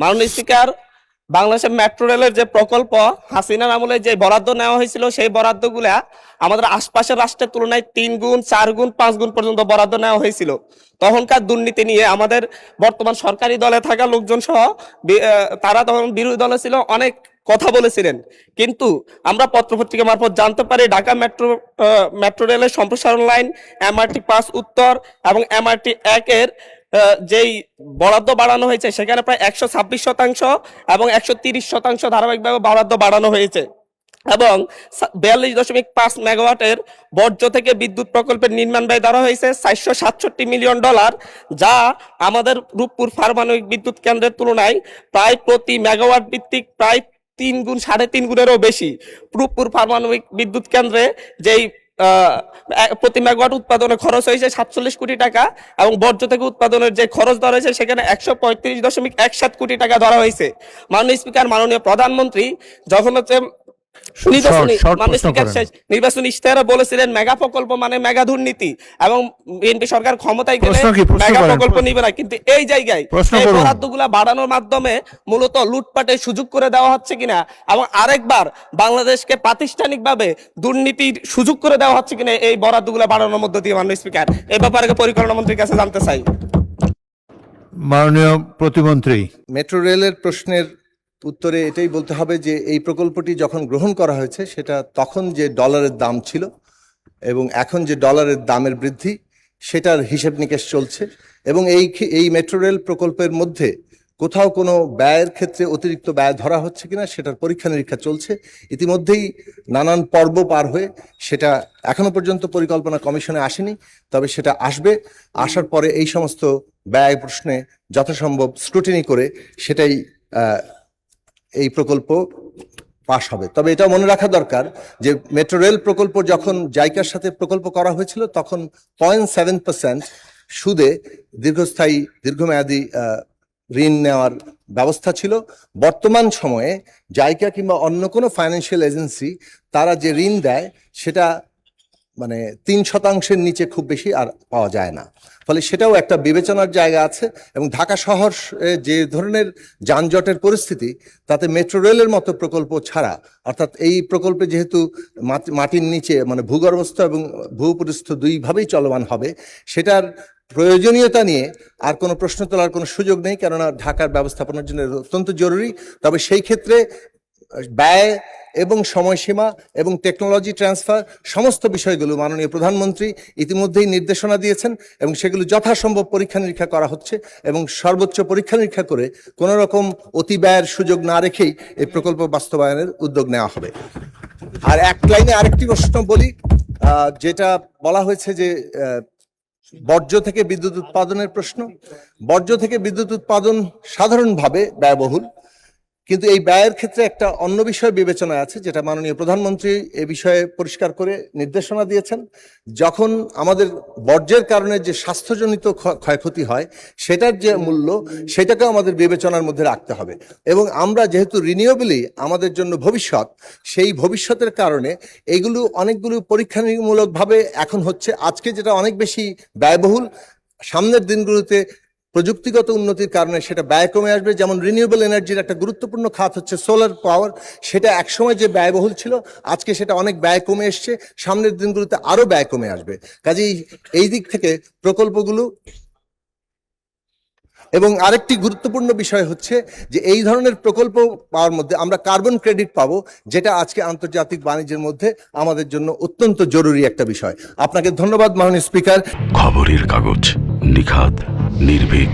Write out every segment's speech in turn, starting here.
মাননীয় স্পিকার, বাংলাদেশের মেট্রো রেলের যে প্রকল্প হাসিনার আমলে যে বরাদ্দ নেওয়া হয়েছিল, সেই বরাদ্দগুলা আমাদের আশপাশের রাষ্ট্রের তুলনায় 3 গুণ 4 গুণ 5 গুণ পর্যন্ত বরাদ্দ নেওয়া হয়েছিল। তখনকার দুর্নীতি নিয়ে আমাদের বর্তমান সরকারি দলে থাকা লোকজন সহ তারা তখন বিরোধী দলে ছিল, অনেক কথা বলেছিলেন। কিন্তু আমরা পত্রপত্রিকা মারফত জানতে পারি ঢাকা মেট্রো রেলের সম্প্রসারণ লাইন, MRT-5 উত্তর এবং MRT-1 এর যেই বরাদ্দ বাড়ানো হয়েছে, সেখানে প্রায় 126% এবং 130% ধারাবাহিকভাবে বরাদ্দ বাড়ানো হয়েছে। এবং 42.5 মেগাওয়াটের বর্জ্য থেকে বিদ্যুৎ প্রকল্পের নির্মাণ ব্যয় ধরা হয়েছে $467 মিলিয়ন, যা আমাদের রূপপুর পারমাণবিক বিদ্যুৎ কেন্দ্রের তুলনায় প্রায় প্রতি মেগাওয়াট ভিত্তিক প্রায় 3 গুণ 3.5 গুণেরও বেশি। রূপপুর পারমাণবিক বিদ্যুৎ কেন্দ্রে যেই প্রতি মেগাওয়াট উৎপাদনে খরচ হয়েছে 47 কোটি টাকা এবং বর্জ্য থেকে উৎপাদনের যে খরচ ধরা হয়েছে সেখানে 135.17 কোটি টাকা ধরা হয়েছে। মাননীয় স্পিকার, মাননীয় প্রধানমন্ত্রী যখন নির্বাচনী ইশতেহারে বলেছিলেন মেগা প্রকল্প মানে মেগা দুর্নীতি এবং বিএনপি সরকার ক্ষমতায় গেলে মেগা প্রকল্প নিবে না, কিন্তু এই জায়গায় এই বরাদ্দগুলা বাড়ানোর মাধ্যমে মূলত লুটপাটের সুযোগ করে দেওয়া হচ্ছে কিনা এবং আরেকবার বাংলাদেশকে প্রাতিষ্ঠানিকভাবে দুর্নীতির সুযোগ করে দেওয়া হচ্ছে কিনা এই বরাদ্দগুলা বাড়ানোর মধ্য দিয়ে, মাননীয় স্পিকার, এই ব্যাপারে পরিকল্পনা মন্ত্রীর কাছে জানতে চাই। মাননীয় প্রতিমন্ত্রী। মেট্রো রেলের প্রশ্নের উত্তরে এটাই বলতে হবে যে এই প্রকল্পটি যখন গ্রহণ করা হয়েছে সেটা তখন যে ডলারের দাম ছিল এবং এখন যে ডলারের দামের বৃদ্ধি, সেটার হিসেব নিকেশ চলছে এবং এই মেট্রো রেল প্রকল্পের মধ্যে কোথাও কোনো ব্যয়ের ক্ষেত্রে অতিরিক্ত ব্যয় ধরা হচ্ছে কিনা সেটার পরীক্ষা নিরীক্ষা চলছে। ইতিমধ্যেই নানান পর্ব পার হয়ে সেটা এখনো পর্যন্ত পরিকল্পনা কমিশনে আসেনি, তবে সেটা আসবে। আসার পরে এই সমস্ত ব্যয় প্রশ্নে যথাসম্ভব স্ক্রুটিনি করে সেটাই এই প্রকল্প পাশ হবে। তবে এটা মনে রাখা দরকার যে মেট্রো রেল প্রকল্প যখন জাইকার সাথে প্রকল্প করা হয়েছিল তখন 0.7% সুদে দীর্ঘমেয়াদী ঋণ নেওয়ার ব্যবস্থা ছিল। বর্তমান সময়ে জাইকা কিংবা অন্য কোনো ফাইন্যান্সিয়াল এজেন্সি তারা যে ঋণ দেয় সেটা মানে 3% নিচে খুব বেশি আর পাওয়া যায় না, ফলে সেটাও একটা বিবেচনার জায়গা আছে। এবং ঢাকা শহর যে ধরনের যানজটের পরিস্থিতি, তাতে মেট্রো রেলের মতো প্রকল্প ছাড়া, অর্থাৎ এই প্রকল্পে যেহেতু মাটির নিচে মানে ভূগর্ভস্থ এবং ভূপরিস্থ দুইভাবেই চলমান হবে, সেটার প্রয়োজনীয়তা নিয়ে আর কোনো প্রশ্ন তোলার কোনো সুযোগ নেই, কেননা ঢাকার ব্যবস্থাপনার জন্য অত্যন্ত জরুরি। তবে সেই ক্ষেত্রে ব্যয় এবং সময়সীমা এবং টেকনোলজি ট্রান্সফার সমস্ত বিষয়গুলো মাননীয় প্রধানমন্ত্রী ইতিমধ্যেই নির্দেশনা দিয়েছেন এবং সেগুলো যথাসম্ভব পরীক্ষা নিরীক্ষা করা হচ্ছে এবং সর্বোচ্চ পরীক্ষা নিরীক্ষা করে কোনো রকম অতি ব্যয়ের সুযোগ না রেখেই এই প্রকল্প বাস্তবায়নের উদ্যোগ নেওয়া হবে। আর এক লাইনে আরেকটি প্রশ্ন বলি, যেটা বলা হয়েছে যে বর্জ্য থেকে বিদ্যুৎ উৎপাদনের প্রশ্ন। বর্জ্য থেকে বিদ্যুৎ উৎপাদন সাধারণভাবে ব্যয়বহুল, কিন্তু এই ব্যয়ের ক্ষেত্রে একটা অন্য বিষয় বিবেচনায় আছে, যেটা মাননীয় প্রধানমন্ত্রী এ বিষয়ে পরিষ্কার করে নির্দেশনা দিয়েছেন। যখন আমাদের বর্জ্যের কারণে যে স্বাস্থ্যজনিত ক্ষয়ক্ষতি হয়, সেটার যে মূল্য, সেটাকেও আমাদের বিবেচনার মধ্যে রাখতে হবে। এবং আমরা যেহেতু রিনিউয়েবলই আমাদের জন্য ভবিষ্যৎ, সেই ভবিষ্যতের কারণে এইগুলো অনেকগুলো পরীক্ষামূলকভাবে এখন হচ্ছে। আজকে যেটা অনেক বেশি ব্যয়বহুল, সামনের দিনগুলোতে প্রযুক্তিগত উন্নতির কারণে সেটা ব্যয় কমে আসবে। যেমন রিনিউয়েবল এনার্জির একটা গুরুত্বপূর্ণ খাত হচ্ছে সোলার পাওয়ার, সেটা একসময় যে ব্যয়বহুল ছিল আজকে সেটা অনেক ব্যয় কমে এসছে, সামনের দিনগুলোতে আরো ব্যয় কমে আসবে। কাজেই এই দিক থেকে প্রকল্পগুলো। এবং আরেকটি গুরুত্বপূর্ণ বিষয় হচ্ছে যে এই ধরনের প্রকল্প পাওয়ার মধ্যে আমরা কার্বন ক্রেডিট পাবো, যেটা আজকে আন্তর্জাতিক বাণিজ্যের মধ্যে আমাদের জন্য অত্যন্ত জরুরি একটা বিষয়। আপনাকে ধন্যবাদ মাননীয় স্পিকার। খবরের কাগজ, নিখাত, নির্ভীক,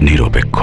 নিরপেক্ষ।